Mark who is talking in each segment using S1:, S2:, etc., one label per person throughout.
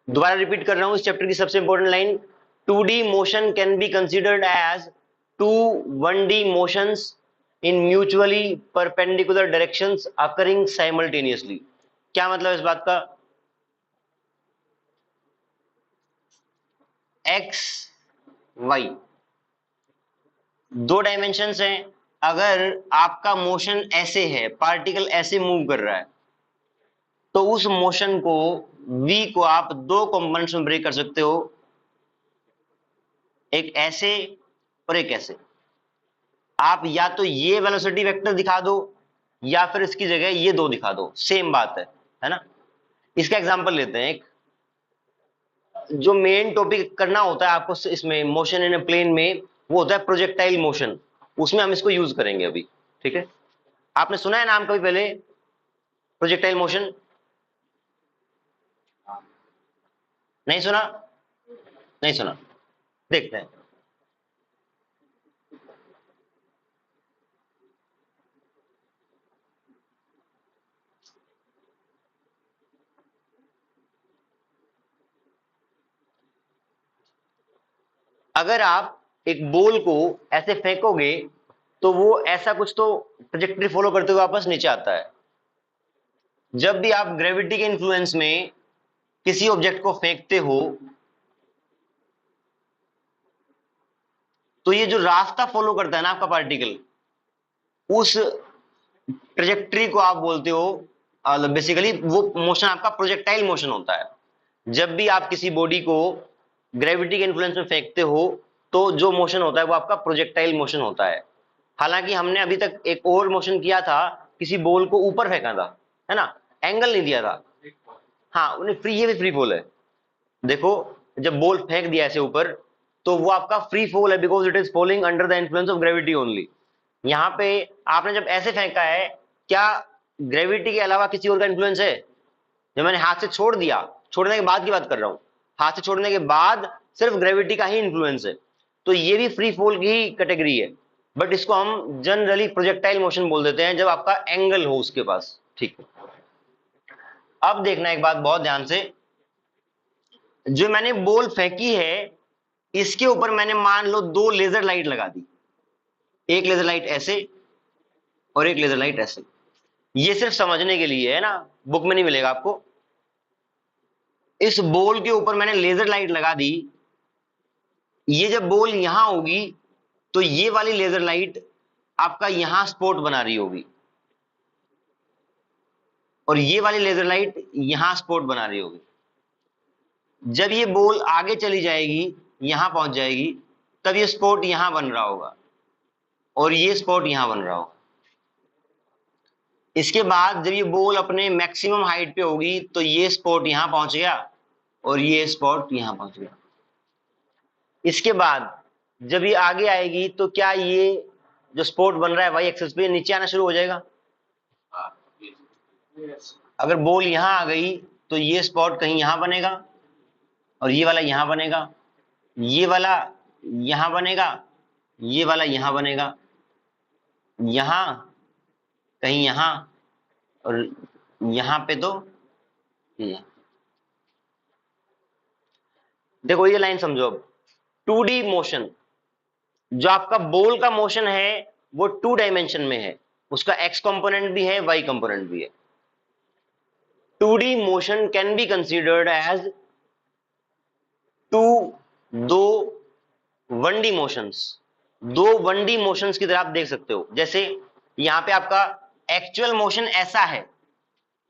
S1: दोबारा रिपीट कर रहा हूं इस चैप्टर की सबसे important line, 2D motion can be considered as two 1D motions in mutually perpendicular directions occurring simultaneously. क्या मतलब है इस बात का? एक्स वाई दो डायमेंशंस हैं। अगर आपका मोशन ऐसे है, पार्टिकल ऐसे मूव कर रहा है, तो उस मोशन को v को आप दो कंपोनेंट्स में ब्रेक कर सकते हो, एक ऐसे और एक ऐसे। आप या तो ये वेलोसिटी वेक्टर दिखा दो या फिर इसकी जगह ये दो दिखा दो, सेम बात है ना। इसका एग्जांपल लेते हैं। एक जो मेन टॉपिक करना होता है आपको इसमें मोशन इन ए प्लेन में, वो होता है प्रोजेक्टाइल मोशन। उसमें हम इसको यूज करेंगे अभी, ठीक है। आपने सुना है नाम कभी पहले, प्रोजेक्टाइल मोशन? नहीं सुना? नहीं सुना? देखते हैं। अगर आप एक बॉल को ऐसे फेंकोगे तो वो ऐसा कुछ तो ट्रजेक्टरी फॉलो करते हुए वापस नीचे आता है। जब भी आप ग्रेविटी के इन्फ्लुएंस में किसी ऑब्जेक्ट को फेंकते हो, तो ये जो रास्ता फॉलो करता है ना आपका पार्टिकल, उस ट्रजेक्टरी को आप बोलते हो, बेसिकली वो मोशन आपका प्रोजेक्टाइल मोशन होता है। जब भी आप किसी बॉडी को ग्रेविटी के इन्फ्लुएंस में फेंकते हो, तो जो मोशन होता है वो आपका प्रोजेक्टाइल मोशन होता है। हालांकि हमने अभी तक एक और मोशन किया था, किसी बॉल को ऊपर फेंका था, है ना, एंगल नहीं दिया था। हाँ, उन्हें फ्री, ये भी फ्री फॉल है। देखो, जब बॉल फेंक दिया ऐसे ऊपर, तो वो आपका फ्री फॉल है, because it is falling under the influence of gravity only. यहां पे आपने जब ऐसे फेंका है, क्या ग्रेविटी के अलावा किसी और का इन्फ्लुएंस है? जब मैंने हाथ से छोड़ दिया, छोड़ने के बाद की बात कर रहा हूं, हाथ से छोड़ने के बाद सिर्फ ग्रेविटी का ही इन्फ्लुएंस है, तो ये भी फ्री फॉल की ही कैटेगरी है। बट इसको हम जनरली प्रोजेक्टाइल मोशन बोल देते हैं जब आपका एंगल हो उसके पास, ठीक है। अब देखना एक बात बहुत ध्यान से, जो मैंने बॉल फेंकी है, इसके ऊपर मैंने मान लो दो लेजर लाइट लगा दी, एक लेजर लाइट ऐसे और एक लेजर लाइट ऐसे। ये सिर्फ समझने के लिए है ना, बुक में नहीं मिलेगा आपको। इस बॉल के ऊपर मैंने लेजर लाइट लगा दी, ये जब बॉल यहां होगी तो ये वाली लेजर लाइट आपका यहां स्पॉट बना रही होगी, और ये वाली लेजर लाइट यहां स्पॉट बना रही होगी। जब ये बॉल आगे चली जाएगी, यहां पहुंच जाएगी, तब ये स्पॉट यहां बन रहा होगा और ये स्पॉट यहां बन रहा होगा। इसके बाद जब ये बॉल अपने मैक्सिमम हाइट पे होगी, तो ये स्पॉट यहां पहुंच गया और ये स्पॉट यहां पहुंच गया। इसके बाद जब ये आगे आएगी, तो क्या ये जो स्पॉट बन रहा है वाई एक्सिस पे, नीचे आना शुरू हो जाएगा? अगर बॉल यहां आ गई, तो ये स्पॉट कहीं यहां बनेगा और ये वाला यहां बनेगा, ये वाला यहां बनेगा, ये वाला यहां बनेगा, यहां, कहीं यहां, और यहां पे तो ये। देखो ये लाइन समझो अब। 2D मोशन, जो आपका बॉल का मोशन है वो 2 डायमेंशन में है, उसका एक्स कंपोनेंट भी है, वाई कंपोनेंट भी है। 2D motion can be considered as two दो 1D मोशंस, दो 1D मोशंस की तरह आप देख सकते हो। जैसे यहां पे आपका एक्चुअल मोशन ऐसा है,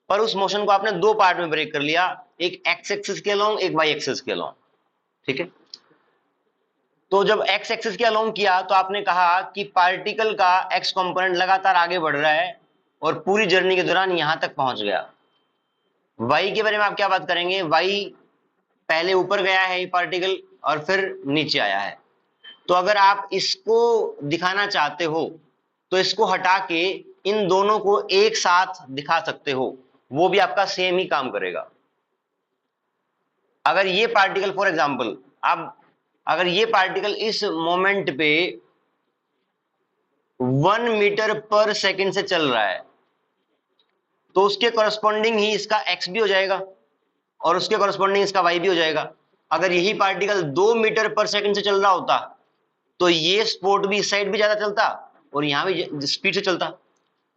S1: पर उस मोशन को आपने दो पार्ट में ब्रेक कर लिया, एक एक्स एक्सिस के अलोंग, एक वाई एक्सिस के अलोंग, ठीक है। तो जब एक्स एक्सिस के अलोंग किया, तो आपने कहा कि पार्टिकल का एक्स कंपोनेंट लगातार आगे बढ़ रहा है और पूरी जर्नी के दौरान यहां तक पहुंच गया। वाई के बारे में आप क्या बात करेंगे? वाई पहले ऊपर गया है ये पार्टिकल और फिर नीचे आया है। तो अगर आप इसको दिखाना चाहते हो, तो इसको हटा के इन दोनों को एक साथ दिखा सकते हो, वो भी आपका सेम ही काम करेगा। अगर ये पार्टिकल फॉर एग्जांपल, अब अगर ये पार्टिकल इस मोमेंट पे 1 मीटर पर सेकेंड से चल रहा है, तो उसके कॉरस्पॉन्डिंग ही इसका एक्स भी हो जाएगा। और उसके कॉरस्पॉन्डिंग इसका y भी हो जाएगा। अगर यही पार्टिकल 2 मीटर पर सेकंड से चल रहा होता तो ये स्पोर्ट भी इस साइड भी ज्यादा चलता और यहां भी स्पीड से चलता।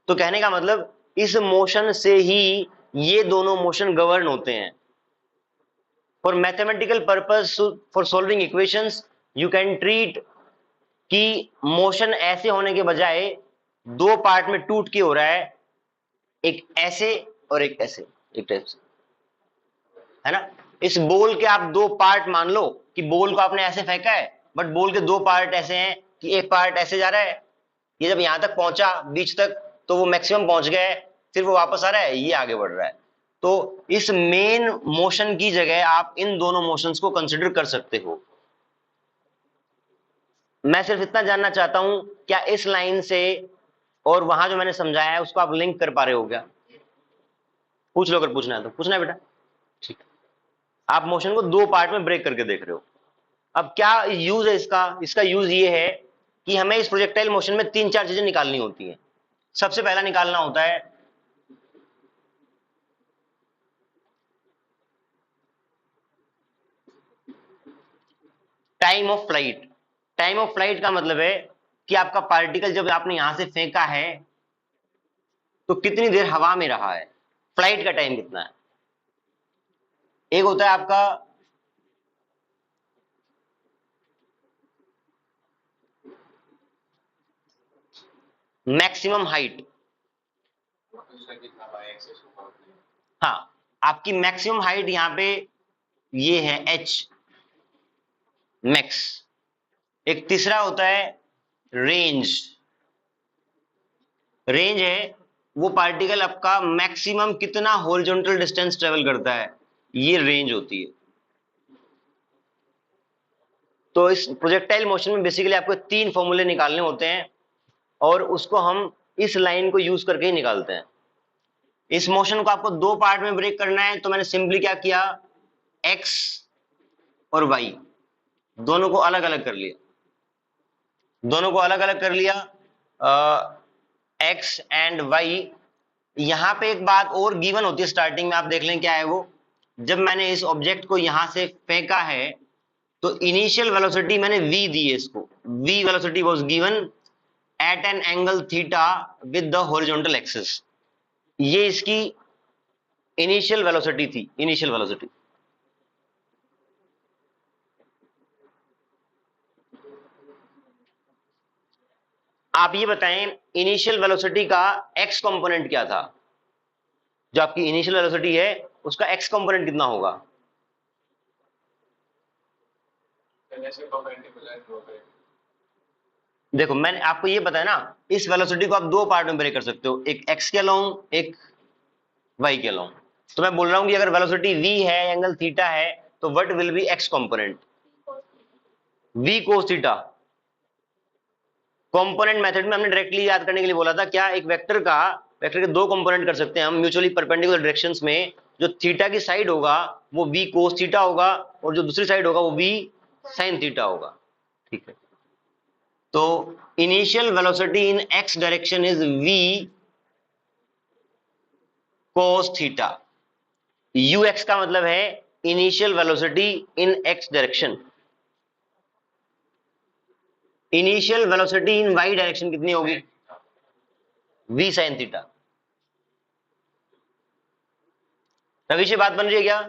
S1: तो कहने का मतलब इस मोशन से ही ये दोनों मोशन गवर्न होते हैं। For mathematical purpose, for solving equations, you can treat कि मोशन ऐसे होने के बजाय दो पार्ट में टूट के हो रहा है, एक ऐसे और एक ऐसे, एक टाइप से, है ना। इस बोल के आप दो पार्ट मान लो कि बोल को आपने ऐसे फेंका है, बट बोल के दो पार्ट ऐसे हैं कि एक पार्ट ऐसे जा रहा है, ये जब यहां तक पहुंचा बीच तक तो वो मैक्सिमम पहुंच गया है, फिर वो वापस आ रहा है, ये आगे बढ़ रहा है। तो इस मेन मोशन की जगह आप इन दोनों मोशंस को कंसिडर कर सकते हो। मैं सिर्फ इतना जानना चाहता हूं, क्या इस लाइन से और वहां जो मैंने समझाया है उसको आप लिंक कर पा रहे हो क्या? पूछ लो, अगर पूछना है तो पूछना है बेटा। ठीक, आप मोशन को दो पार्ट में ब्रेक करके देख रहे हो। अब क्या यूज है इसका? इसका यूज ये है कि हमें इस प्रोजेक्टाइल मोशन में तीन चार चीजें निकालनी होती हैं। सबसे पहला निकालना होता है time of flight. Time of flight का मतलब है कि आपका पार्टिकल जब आपने यहां से फेंका है तो कितनी देर हवा में रहा है, फ्लाइट का टाइम कितना है। एक होता है आपका मैक्सिमम हाइट। हाँ, आपकी मैक्सिमम हाइट यहां पे ये है h मैक्स। एक तीसरा होता है रेंज। रेंज है वो पार्टिकल आपका मैक्सिमम कितना हॉरिजॉन्टल डिस्टेंस ट्रेवल करता है, ये रेंज होती है। तो इस प्रोजेक्टाइल मोशन में बेसिकली आपको तीन फॉर्मूले निकालने होते हैं और उसको हम इस लाइन को यूज करके ही निकालते हैं। इस मोशन को आपको दो पार्ट में ब्रेक करना है, तो मैंने सिंपली क्या किया, x और y दोनों को अलग अलग कर लिया। दोनों को अलग अलग कर लिया, x एंड y। यहां पे एक बात और गिवन होती है स्टार्टिंग में, आप देख लें क्या है वो। जब मैंने इस ऑब्जेक्ट को यहां से फेंका है तो इनिशियल वेलोसिटी मैंने v दी है इसको। v velocity was given at an angle theta with the horizontal axis. ये इसकी इनिशियल वेलोसिटी थी, इनिशियल वेलोसिटी। आप ये बताएं इनिशियल वेलोसिटी का x कंपोनेंट क्या था? जो आपकी इनिशियल वेलोसिटी है उसका x कंपोनेंट कितना होगा? देखो मैंने आपको ये बताया ना, इस वेलोसिटी को आप दो पार्ट में ब्रेक कर सकते हो, एक x के अलोंग, एक y के अलोंग। तो मैं बोल रहा हूं कि अगर वेलोसिटी v है, एंगल थीटा है, तो what will be x component? v cos theta. Component method में हमने डायरेक्टली याद करने के लिए बोला था, क्या एक वेक्टर के दो कंपोनेंट कर सकते हैं हम म्यूचुअली परपेंडिकुलर डायरेक्शंस में। जो थीटा की साइड होगा वो v cos थीटा होगा और जो दूसरी साइड होगा वो v sin थीटा होगा। ठीक है, तो initial velocity in x direction is v cos theta. ux का मतलब है इनिशियल वेलोसिटी इन x डायरेक्शन। इनिशियल वेलोसिटी इन y डायरेक्शन कितनी होगी? v sin theta. रवि से बात बन रही है क्या?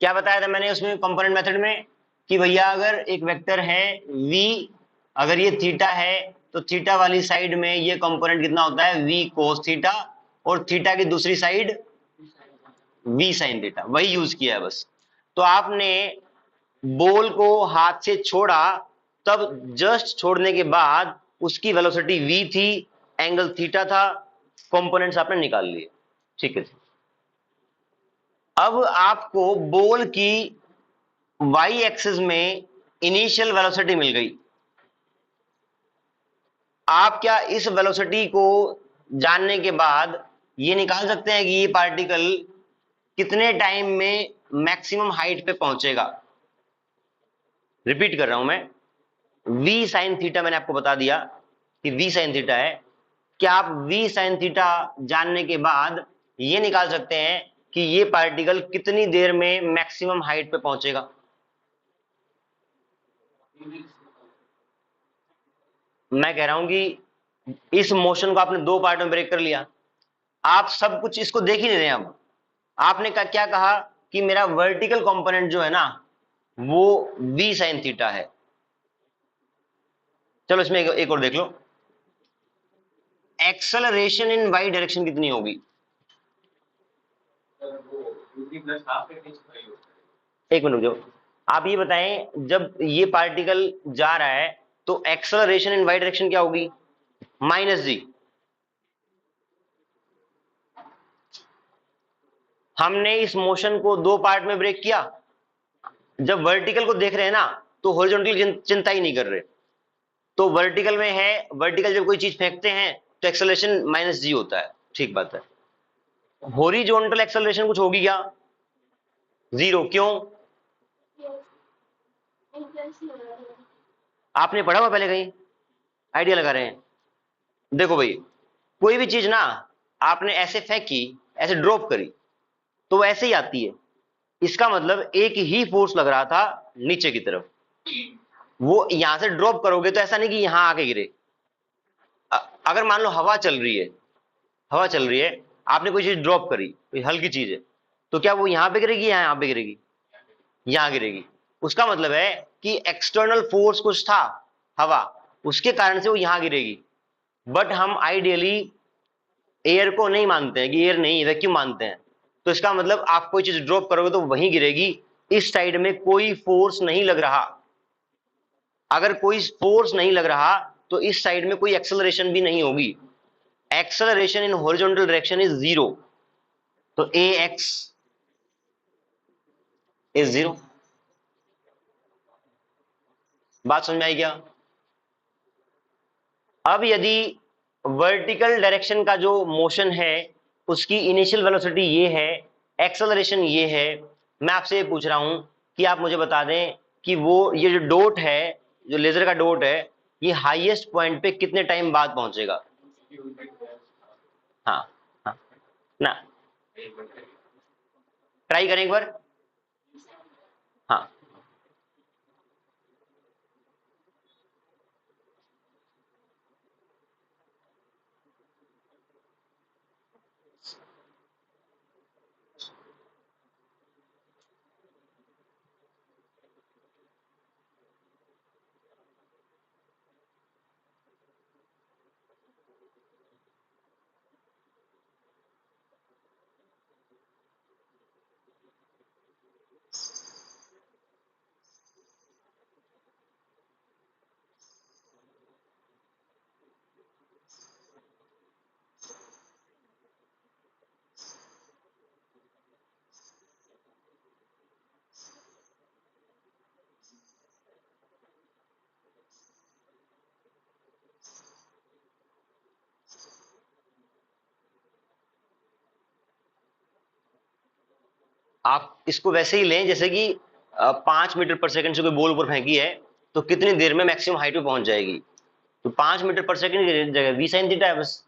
S1: क्या बताया था मैंने उसमें कंपोनेंट मेथड में कि भैया अगर एक वेक्टर है v, अगर ये थीटा है तो थीटा वाली साइड में ये कंपोनेंट कितना होता है, v cos थीटा, और थीटा की दूसरी साइड v sin थीटा। वही यूज किया है बस। तो आपने बॉल को हाथ से छोड़ा, तब जस्ट छोड़ने के बाद उसकी वेलोसिटी v थी, एंगल थीटा था, कंपोनेंट्स आपने निकाल लिए। ठीक है, अब आपको बॉल की y एक्सिस में इनिशियल वेलोसिटी मिल गई। आप क्या इस वेलोसिटी को जानने के बाद ये निकाल सकते हैं कि ये पार्टिकल कितने टाइम में मैक्सिमम हाइट पे पहुंचेगा? रिपीट कर रहा हूं मैं, v sin थीटा मैंने आपको बता दिया कि v sin थीटा है। क्या आप v sin थीटा जानने के बाद ये निकाल सकते हैं कि ये पार्टिकल कितनी देर में मैक्सिमम हाइट पे पहुंचेगा? मैं कह रहा हूं कि इस मोशन को आपने दो पार्ट में ब्रेक कर लिया, आप सब कुछ इसको देख ही नहीं रहे। अब आपने क्या कहा कि मेरा वर्टिकल कंपोनेंट जो है ना वो v sin थीटा है। चलो इसमें एक और देख लो, एक्सेलरेशन इन वाई डायरेक्शन कितनी होगी? एक मिनट जो आप ये बताएं, जब ये पार्टिकल जा रहा है तो एक्सेलरेशन इन वाई डायरेक्शन क्या होगी? -g। हमने इस मोशन को दो पार्ट में ब्रेक किया। जब वर्टिकल को देख रहे हैं ना तो हॉरिजॉन्टल की चिंता ही नहीं कर रहे। तो वर्टिकल में है, वर्टिकल जब कोई चीज फेंकते हैं तो एक्सेलरेशन -g होता है, ठीक बात है। हॉरिजॉन्टल एक्सेलरेशन कुछ होगी क्या? 0। क्यों? आपने पढ़ा हुआ पहले कहीं? आइडिया लगा रहे हैं? देखो भाई, कोई भी चीज ना आपने ऐसे फेंकी, ऐसे ड्रॉप करी तो वो ऐसे ही आती है। इसका मतलब एक ही फोर्स लग रहा था नीचे की तरफ। वो यहां से ड्रॉप करोगे तो ऐसा नहीं कि यहां आके गिरे। अगर मान लो हवा चल रही है, हवा चल रही है, आपने कोई चीज ड्रॉप करी, कोई हल्की चीज है, तो क्या वो यहां पे गिरेगी या यहां पे गिरेगी? यहां गिरेगी। उसका मतलब है कि एक्सटर्नल फोर्स कुछ था, हवा, उसके कारण से वो यहां गिरेगी। बट हम आइडियली एयर को नहीं मानते हैं कि एयर नहीं, वैक्यूम मानते हैं। तो इसका मतलब आप कोई चीज ड्रॉप करोगे तो वहीं गिरेगी। इस साइड में कोई फोर्स नहीं लग रहा। अगर कोई फोर्स नहीं लग रहा तो इस साइड में कोई एक्सेलरेशन भी नहीं होगी। Acceleration in horizontal direction is 0। तो ए एक्स इज 0। बात समझ में आई क्या? अब यदि वर्टिकल डायरेक्शन का जो मोशन है उसकी इनिशियल वेलोसिटी ये है, एक्सेलरेशन ये है, मैं आपसे ये पूछ रहा हूं कि आप मुझे बता दें कि वो ये जो डॉट है, जो लेजर का डॉट है, ये हाईएस्ट पॉइंट पे कितने टाइम बाद पहुंचेगा? हाँ, हाँ, ना, ट्राई करें एक बार। हाँ, आप इसको वैसे ही लें जैसे कि 5 मीटर पर सेकंड से कोई बॉल ऊपर फेंकी है तो कितनी देर में मैक्सिमम हाइट पे पहुंच जाएगी? तो 5 मीटर पर सेकंड की जगह v sin थीटा है बस।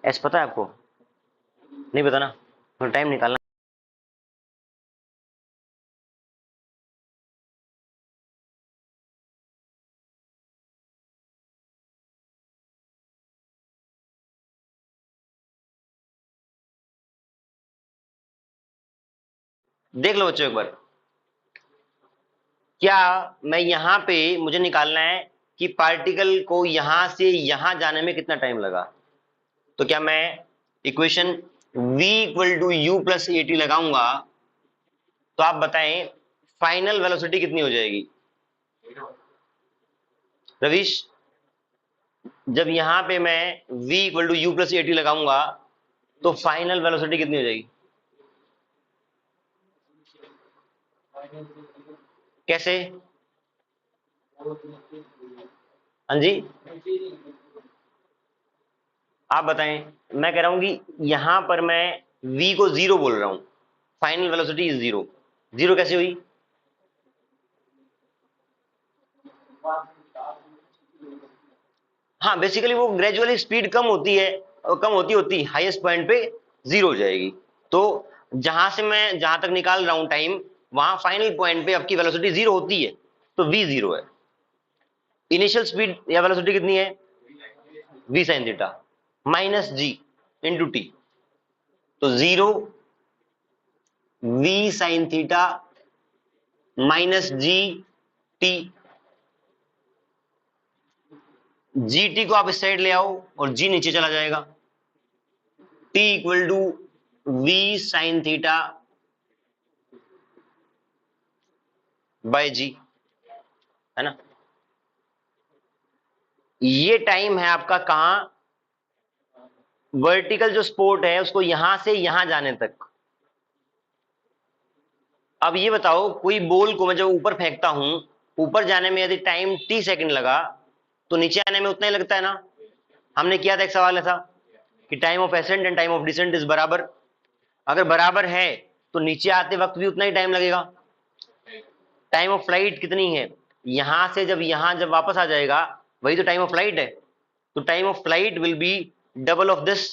S1: ऐसा पता है आपको? नहीं पता ना, थोड़ा टाइम निकालना। देख लो बच्चों एक बार, क्या मैं यहां पे मुझे निकालना है कि पार्टिकल को यहां से यहां जाने में कितना टाइम लगा। तो क्या मैं equation v equal to u plus a t लगाऊंगा तो आप बताएं फाइनल वेलोसिटी कितनी हो जाएगी? रवीश, जब यहां पे मैं v equal to u plus a t लगाऊंगा तो फाइनल वेलोसिटी कितनी हो जाएगी? कैसे? हाँ जी, आप बताएं। मैं कह रहा हूं कि यहां पर मैं v को जीरो बोल रहा हूं, final velocity is zero. Zero कैसे हुई? हाँ, बेसिकली वो ग्रेजुअली स्पीड कम होती है, और कम होती होती हाईएस्ट पॉइंट पे जीरो हो जाएगी। तो जहां से मैं जहां तक निकाल रहा हूं टाइम, वहां फाइनल पॉइंट पे आपकी वेलोसिटी जीरो होती है, तो v जीरो है। इनिशियल स्पीड या वेलोसिटी कितनी है? v साइन थीटा माइनस जी इंटू टी। तो zero v sine theta minus G T. G T को आप इस साइड ले आओ और जी नीचे चला जाएगा। T equal to v sine theta by g, है ना? ये टाइम है आपका कहां? वर्टिकल जो स्पोर्ट है उसको यहां से यहां जाने तक। अब ये बताओ, कोई बॉल को मैं जब ऊपर फेंकता हूं, ऊपर जाने में यदि टाइम टी सेकंड लगा, तो नीचे आने में उतना ही लगता है ना? हमने किया था, एक सवाल ऐसा कि time of ascent and time of descent is बराबर। अगर बराबर है तो नीचे आते वक्त भी उतना ही टाइम लगेगा। टाइम ऑफ फ्लाइट कितनी है? यहां से जब यहां जब वापस आ जाएगा, वही तो टाइम ऑफ फ्लाइट है। तो time of flight will be double of this.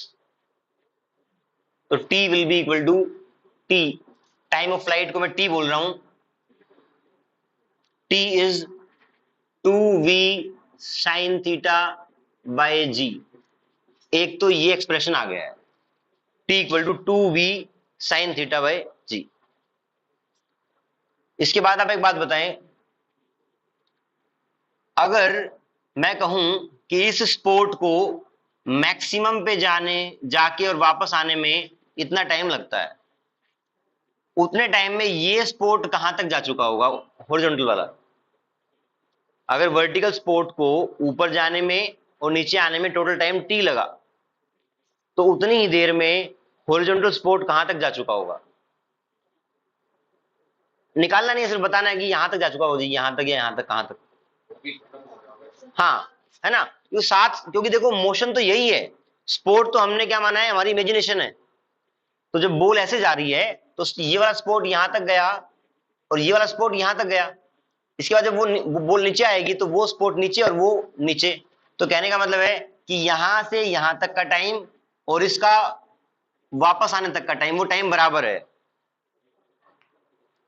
S1: तो t will be equal to t, time of flight को मैं टी बोल रहा हूं, t is two v sine theta by g. एक तो ये एक्सप्रेशन आ गया है, t equal to two v sine theta by g. इसके बाद आप एक बात बताएं, अगर मैं कहूं कि इस स्पोर्ट को मैक्सिमम पे जाने जाके और वापस आने में इतना टाइम लगता है, उतने टाइम में ये स्पोर्ट कहां तक जा चुका होगा, हॉरिजॉन्टल वाला? अगर वर्टिकल स्पोर्ट को ऊपर जाने में और नीचे आने में टोटल टाइम टी लगा, तो उतनी ही देर में हॉरिजॉन्टल स्पोर्ट कहां तक जा चुका होगा? निकालना नहीं है, सिर्फ बताना है कि यहां तक जा चुका होगा जी, यहां तक या यहां तक, कहां तक। हाँ, है ना? ये साथ, क्योंकि देखो मोशन तो यही है, स्पोर्ट तो हमने क्या माना है, हमारी इमेजिनेशन है। तो जब बॉल ऐसे जा रही है तो ये वाला स्पोर्ट यहां तक गया और ये वाला स्पोर्ट यहां तक गया। इसके बाद जब वो बॉल नीचे आएगी तो वो स्पोर्ट नीचे और वो नीचे। तो कहने का मतलब है कि यहां से यहां तक का टाइम और इसका वापस आने तक का टाइम, वो टाइम बराबर है।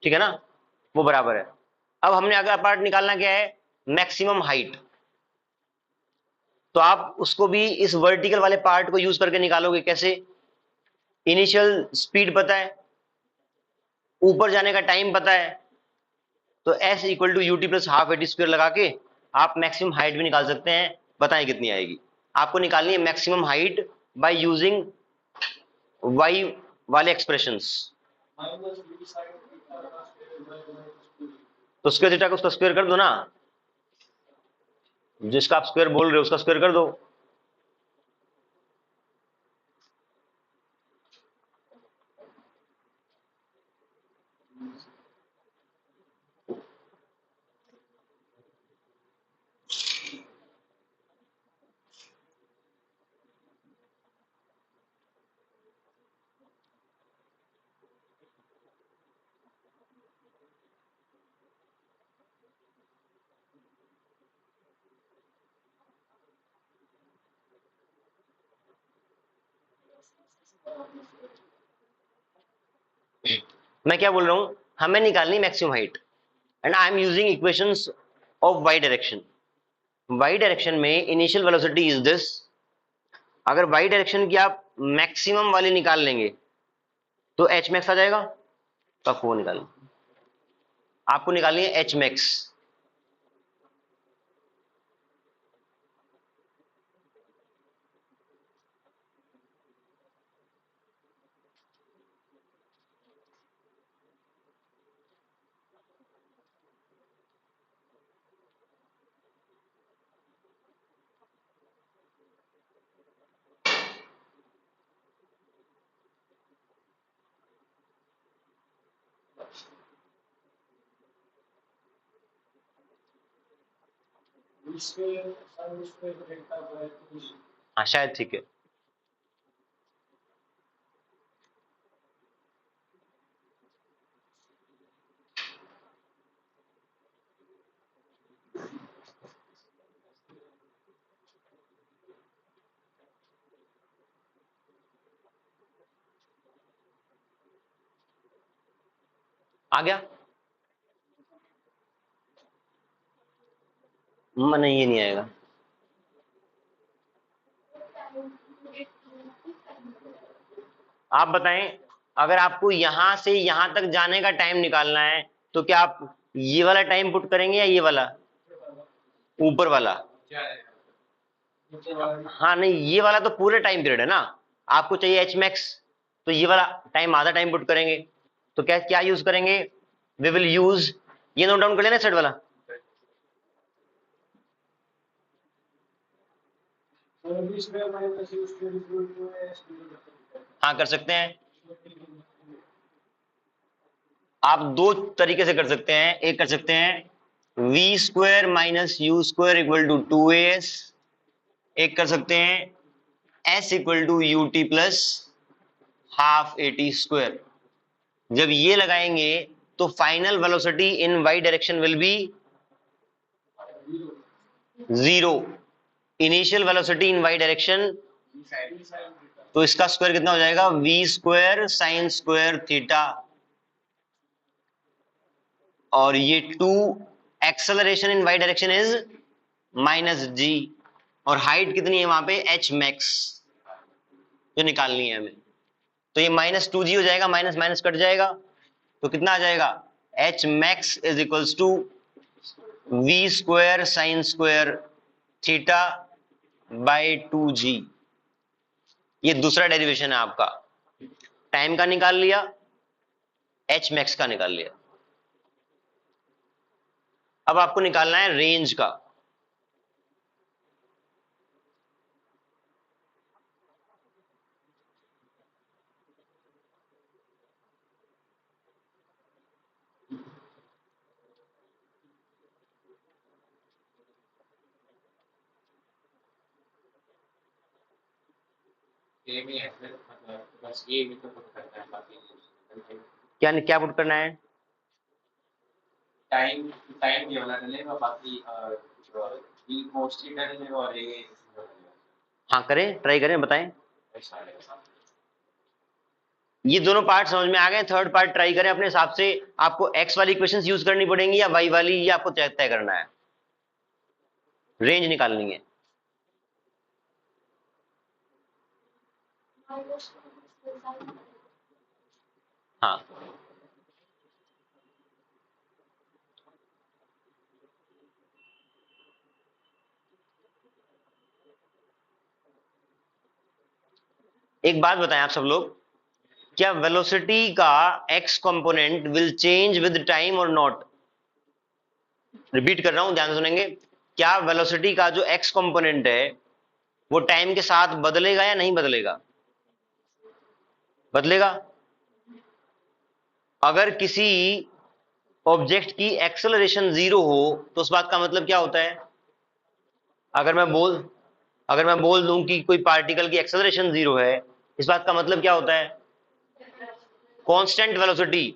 S1: ठीक है ना? वो बराबर है। अब हमने अगला पार्ट निकालना क्या है? Maximum height. तो आप उसको भी इस वर्टिकल वाले पार्ट को यूज करके निकालोगे। कैसे? इनिशियल स्पीड पता है, ऊपर जाने का टाइम पता है, तो s equal to u t plus half a t square लगा के आप मैक्सिमम हाइट भी निकाल सकते हैं। बताएं कितनी आएगी? आपको निकालनी है maximum height by using y वाले एक्सप्रेशंस। तो स्क्वायर थीटा को उसका स्क्वायर कर दो ना, जिसका आप स्क्वायर बोल रहे हो उसका स्क्वायर कर दो। मैं क्या बोल रहा हूं, हमें निकालनी maximum height and I am using equations of y direction. Y direction में इनिशियल वेलोसिटी इज दिस। अगर वाई डायरेक्शन की आप मैक्सिमम वाली निकाल लेंगे तो एच मैक्स आ जाएगा। तो आपको वो निकालना, आपको निकालनी है एच मैक्स। हाँ शायद ठीक है। आ गया? नहीं ये नहीं आएगा। आप बताएं, अगर आपको यहां से यहां तक जाने का टाइम निकालना है तो क्या आप ये वाला टाइम पुट करेंगे या ये वाला, ऊपर वाला? हाँ नहीं, ये वाला तो पूरे टाइम पीरियड है ना, आपको चाहिए एच मैक्स, तो ये वाला टाइम आधा टाइम पुट करेंगे। तो क्या क्या यूज करेंगे? वी विल यूज, ये नोट डाउन कर लेना सेट वाला। हाँ कर सकते हैं, आप दो तरीके से कर सकते हैं। एक कर सकते हैं v square minus u square equal to 2as, एक कर सकते हैं s equal to u t plus half a t square. जब ये लगाएंगे तो final velocity in y direction will be 0, initial velocity in y direction, तो इसका स्क्वायर कितना हो जाएगा, v square sine square theta, और ये 2 acceleration in y direction is minus g, और हाइट कितनी है वहां पे, एच मैक्स, जो निकालनी है हमें। तो ये -2g हो जाएगा, माइनस माइनस कट जाएगा, तो कितना आ जाएगा, h max is equals to v square sine square theta by 2g। ये दूसरा डेरिवेशन है आपका, टाइम का निकाल लिया, एच मैक्स का निकाल लिया। अब आपको निकालना है रेंज का। क्या क्या पुट करना है?
S2: टाइम टाइम ये वाला डलेगा, बाकी मोस्टली डलेगा और ये
S1: हाँ करें, ट्राई करें, बताएं। ये दोनों पार्ट समझ में आ गए, थर्ड पार्ट ट्राई करें अपने हिसाब से। आपको एक्स वाली इक्वेशंस यूज करनी पड़ेंगी या वाई वाली, ये आपको तय तय करना है, रेंज निकालनी है। हाँ एक बात बताएं आप सब लोग, क्या वेलोसिटी का x component will change with time और नॉट? रिपीट कर रहा हूं, ध्यान से सुनेंगे। क्या वेलोसिटी का जो एक्स कंपोनेंट है वो टाइम के साथ बदलेगा या नहीं बदलेगा? बदलेगा। अगर किसी ऑब्जेक्ट की एक्सेलरेशन 0 हो तो उस बात का मतलब क्या होता है? अगर मैं बोल अगर मैं बोल दूं कि कोई पार्टिकल की एक्सेलरेशन 0 है, इस बात का मतलब क्या होता है? कांस्टेंट वेलोसिटी,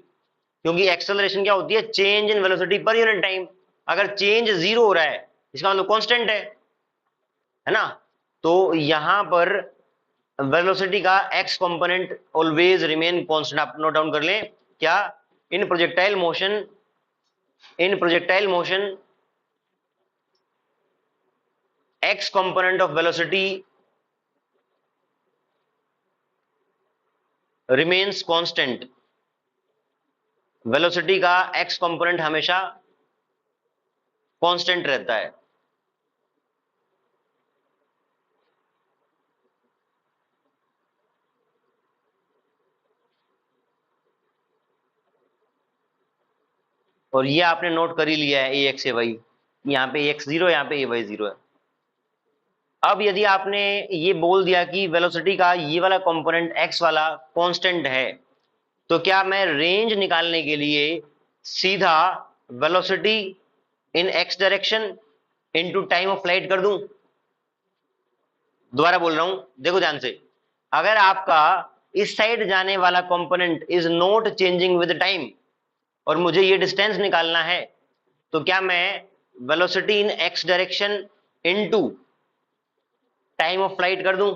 S1: क्योंकि एक्सेलरेशन क्या होती है, change in velocity per unit time. अगर चेंज 0 हो रहा है इसका मतलब कांस्टेंट है ना? तो यहां पर वेलोसिटी का x component always remain constant, आप नोट डाउन कर लें। क्या? In projectile motion, in projectile motion x component of velocity remains constant, velocity का x कंपोनेंट हमेशा कांस्टेंट रहता है। और ये आपने नोट कर ही लिया है, ए एक्स ए वाई, यहाँ पे एक्स जीरो, यहाँ पे ए वाई जीरो है। अब यदि आपने ये बोल दिया कि वेलोसिटी का ये वाला कंपोनेंट x वाला कांस्टेंट है, तो क्या मैं रेंज निकालने के लिए सीधा velocity in x direction into time of flight कर दूं? दोबारा बोल रहा हूं, देखो ध्यान से, अगर आपका इस साइड जाने वाला component is not changing with time और मुझे ये डिस्टेंस निकालना है, तो क्या मैं velocity in x direction into time of flight कर दूं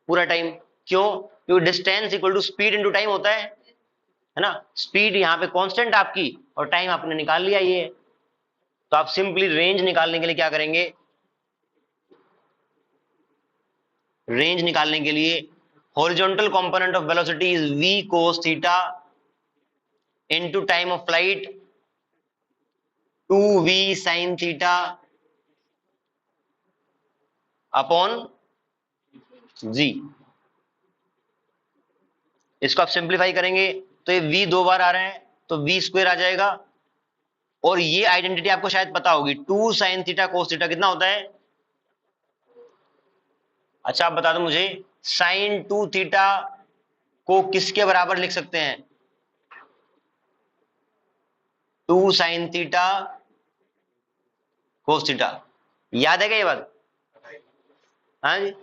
S1: पूरा टाइम? क्यों? क्योंकि distance equal to speed into time होता है ना। स्पीड यहां पे कांस्टेंट आपकी और टाइम आपने निकाल लिया ये, तो आप सिंपली रेंज निकालने के लिए क्या करेंगे? रेंज निकालने के लिए horizontal component of velocity is v cos theta into time of flight 2v sin theta upon g। इसको आप सिंप्लीफाई करेंगे तो ये v दो बार आ रहा है तो v स्क्वायर आ जाएगा, और ये आइडेंटिटी आपको शायद पता होगी, 2 sin थीटा cos थीटा कितना होता है? अच्छा आप बता दो मुझे, sin 2 थीटा को किसके बराबर लिख सकते हैं? 2 sin थीटा cos थीटा। याद है क्या ये बात? हाँ जी,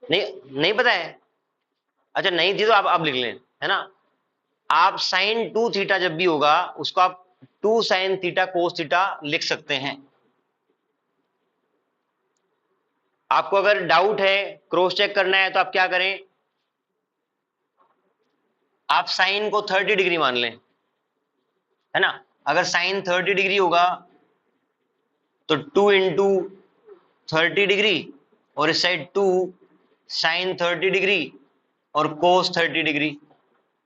S1: नहीं नहीं पता है? अच्छा नहीं थी तो आप लिख लें, है ना। आप sin 2 थीटा जब भी होगा उसको आप 2 sin थीटा cos थीटा लिख सकते हैं। आपको अगर डाउट है, क्रॉस चेक करना है, तो आप क्या करें, आप साइन को 30 डिग्री मान लें, है ना। अगर साइन 30 डिग्री होगा तो 2 इंटू 30 डिग्री और इस साइड 2 साइन 30 डिग्री और कोस 30 डिग्री।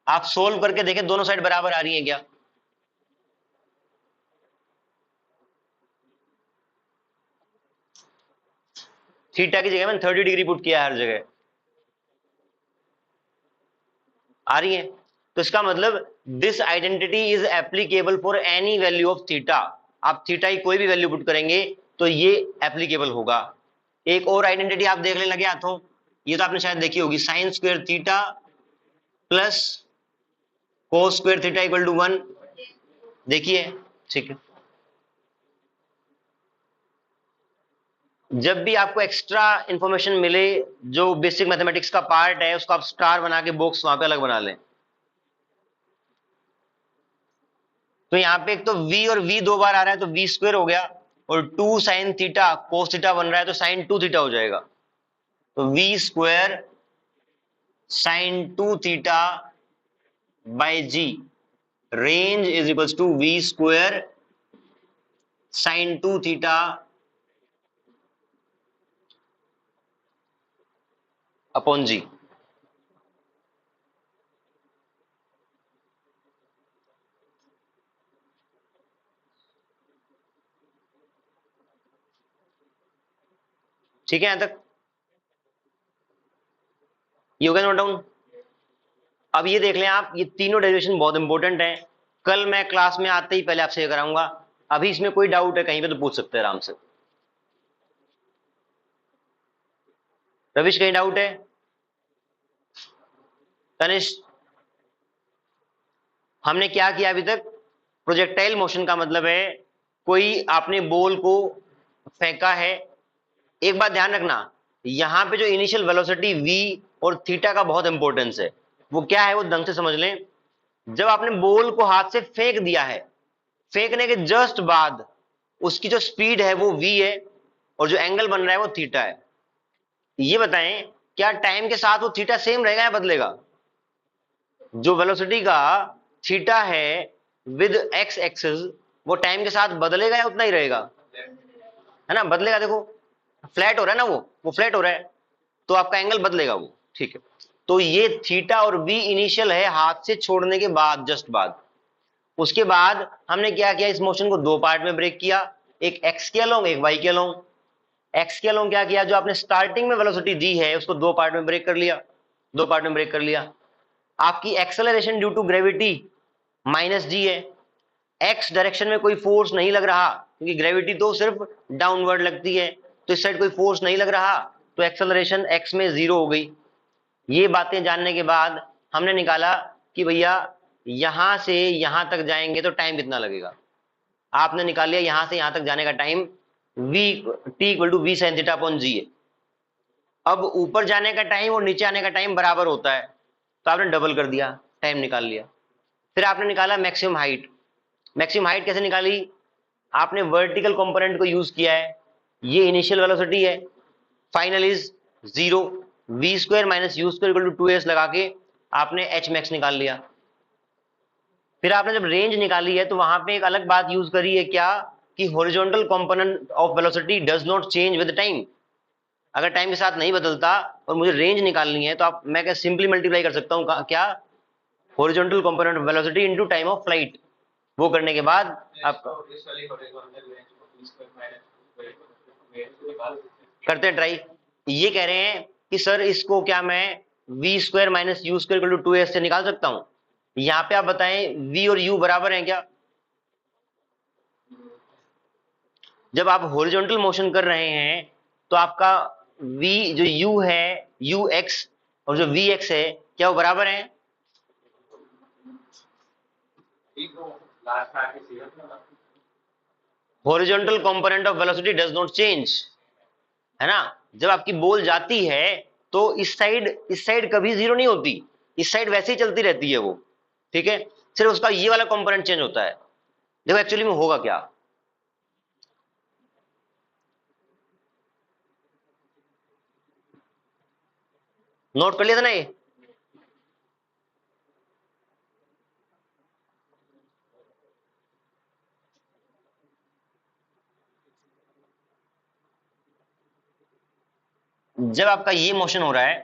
S1: आप सोल्व करके देखें दोनों साइड बराबर आ रही है क्या? थीटा की जगह मैंने 30 डिग्री पुट किया हर जगह, आ रही है। तो इसका मतलब this identity is applicable for any value of theta. आप थीटा की कोई भी वैल्यू पुट करेंगे तो ये एप्लीकेबल होगा। एक और आइडेंटिटी आप देख लेने लगे हाथों, ये तो आपने शायद देखी होगी, sine square theta plus cos square theta equal to 1। देखिए, ठीक है। जब भी आपको एक्स्ट्रा इंफॉर्मेशन मिले जो बेसिक मैथमेटिक्स का पार्ट है, उसको आप स्टार बना के बॉक्स वहां पे अलग बना लें। तो यहां पे एक तो v और v दो बार आ रहा है तो v स्क्वायर हो गया, और 2 साइन थीटा कोस थीटा बन रहा है तो साइन 2 थीटा हो जाएगा। तो v square sine 2 theta by g range is equals to v square sine 2 theta upon g। ठीक है यहां तक? ये हो गया नोट डाउन। अब ये देख लें आप, ये तीनों डेरिवेशन बहुत इंपॉर्टेंट है, कल मैं क्लास में आते ही पहले आपसे ये कराऊंगा। अभी इसमें कोई डाउट है कहीं पे तो पूछ सकते हैं आराम से। रविश कहीं डाउट है? तनिष्क? हमने क्या किया अभी तक? प्रोजेक्टाइल मोशन का मतलब है कोई आपने बॉल को फेंका है। एक बात ध्यान रखना, यहां पे जो इनिशियल वेलोसिटी v और थीटा का बहुत इंपॉर्टेंस है, वो क्या है वो ढंग से समझ लें। जब आपने बॉल को हाथ से फेंक दिया है, फेंकने के जस्ट बाद उसकी जो स्पीड है वो v है और जो एंगल बन रहा है वो थीटा है। ये बताएं क्या टाइम के साथ वो थीटा सेम रहेगा या बदलेगा? जो वेलोसिटी का थीटा है विद एक्स एक्सिस, वो टाइम के साथ बदलेगा या उतना ही रहेगा? है ना, बदलेगा। देखो फ्लैट हो रहा है ना, वो फ्लैट हो रहा है तो आपका एंगल बदलेगा वो, ठीक है। तो ये थीटा और v इनिशियल है हाथ से छोड़ने के बाद, जस्ट बाद। उसके बाद हमने क्या किया, इस मोशन को दो पार्ट में ब्रेक किया, एक x के अलोंग एक y के अलोंग। x के अलोंग क्या किया, जो आपने स्टार्टिंग में वेलोसिटी दी है उसको दो पार्ट में ब्रेक कर लिया, दो पार्ट में ब्रेक कर लिया। आपकी acceleration due to gravity minus g है, x डायरेक्शन में कोई फोर्स नहीं लग रहा क्योंकि ग्रेविटी तो सिर्फ डाउनवर्ड लगती है, तो इस साइड कोई फोर्स नहीं लग रहा, तो एक्सेलरेशन x में 0 हो गई। ये बातें जानने के बाद हमने निकाला कि भैया यहां से यहां तक जाएंगे तो टाइम कितना लगेगा। आपने निकाल लिया यहां से यहां तक जाने का time t equal to v sine theta upon g है। अब ऊपर जाने का टाइम और नीचे आने का टाइम बराबर होता है, तो आपने डबल कर दिया, टाइम निकाल लिया। फिर आपने निकाला मैक्सिमम हाइट। मैक्सिमम हाइट कैसे निकाली? आपने वर्टिकल कंपोनेंट को यूज किया है, ये इनिशियल वेलोसिटी है, final is 0, v square minus u square equal to 2s लगा के आपने एच मैक्स निकाल लिया। फिर आपने जब रेंज निकाली है तो वहां पे एक अलग बात यूज करी है, क्या कि horizontal component of velocity does not change with time. अगर टाइम के साथ नहीं बदलता और मुझे रेंज निकालनी है तो आप मैं क्या सिंपली मल्टीप्लाई कर सकता हूँ क्या, horizontal component of velocity into time of flight. वो करने के बाद आपका करते हैं ट्राई। ये कह रहे हैं कि सर इसको क्या मैं v square minus u square equal to 2s से निकाल सकता हूं? यहां पे आप बताएं v और u बराबर हैं क्या? जब आप हॉरिजॉन्टल मोशन कर रहे हैं तो आपका v जो u है ux और जो vx है क्या वो बराबर हैं? Horizontal component of velocity does not change, है ना। जब आपकी बॉल जाती है तो इस साइड कभी जीरो नहीं होती, इस साइड वैसे ही चलती रहती है वो, ठीक है। सिर्फ उसका ये वाला कंपोनेंट चेंज होता है। देखो एक्चुअली में होगा क्या, नोट कर लिया था ना ये? जब आपका ये मोशन हो रहा है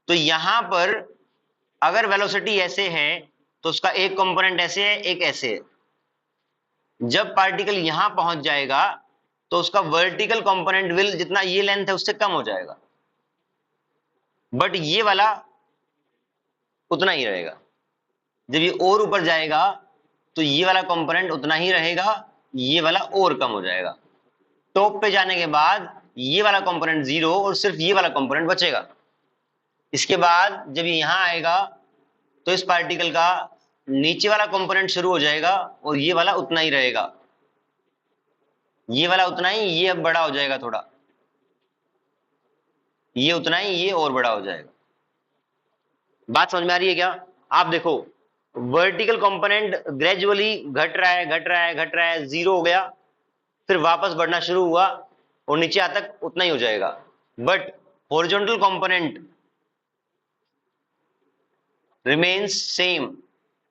S1: तो यहां पर अगर वेलोसिटी ऐसे है तो उसका एक कंपोनेंट ऐसे है, एक ऐसे है। जब पार्टिकल यहां पहुंच जाएगा तो उसका वर्टिकल कंपोनेंट विल जितना ये लेंथ है उससे कम हो जाएगा, बट ये वाला उतना ही रहेगा। जब ये और ऊपर जाएगा तो ये वाला कंपोनेंट उतना ही रहेगा, ये वाला और कम हो जाएगा। टॉप पे जाने के बाद ये वाला कंपोनेंट 0 और सिर्फ ये वाला कंपोनेंट बचेगा। इसके बाद जब ये यहां आएगा तो इस पार्टिकल का नीचे वाला कंपोनेंट शुरू हो जाएगा और ये वाला उतना ही रहेगा, ये वाला उतना ही, ये अब बड़ा हो जाएगा थोड़ा, ये उतना ही, ये और बड़ा हो जाएगा। बात समझ में आ रही है क्या? आप देखो वर्टिकल कंपोनेंट ग्रेजुअली घट रहा है, घट रहा है, घट रहा है, 0 हो गया, फिर वापस बढ़ना शुरू हुआ और नीचे आ तक उतना ही हो जाएगा। But horizontal component remains same.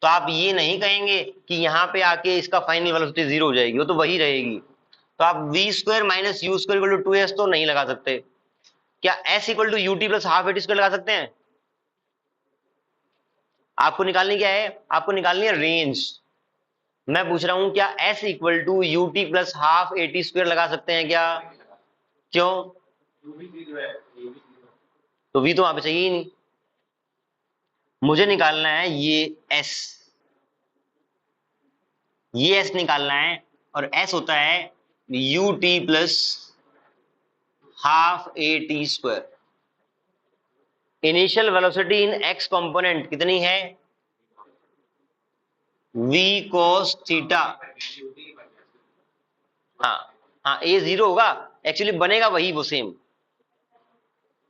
S1: तो आप ये नहीं कहेंगे कि यहां पे आके इसका फाइनल वेलोसिटी 0 हो जाएगी, वो तो वही रहेगी। तो आप v square minus u square equal to 2s तो नहीं लगा सकते। क्या s equal to u t plus half a t square लगा सकते हैं? आपको निकालनी क्या है? आपको निकालनी है रेंज। मैं पूछ रहा हूं क्या s equal to u t plus half a t square लगा सकते हैं क्या? क्यों? तो v तो वहां पे चाहिए ही नहीं, मुझे निकालना है ये s, ये s निकालना है और s होता है ut plus half a t square. Initial velocity in x component कितनी है? v cos theta. हाँ हाँ, a 0 होगा, एक्चुअली बनेगा वही वो सेम।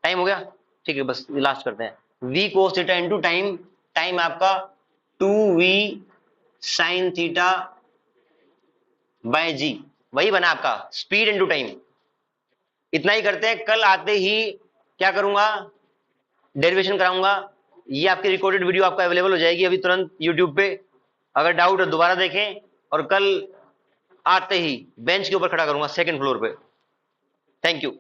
S1: टाइम हो गया, ठीक है, बस लास्ट करते हैं। v cos theta into time, time आपका 2v sign theta by g, वही बना आपका स्पीड इंटू टाइम। इतना ही करते हैं, कल आते ही क्या करूंगा, डेरिवेशन कराऊंगा। ये आपकी रिकॉर्डेड वीडियो आपका अवेलेबल हो जाएगी अभी तुरंत यूट्यूब पे, अगर डाउट है दोबारा देखें। और कल आते ही बेंच के ऊपर खड़ा करूंगा सेकंड फ्लोर पे। Thank you.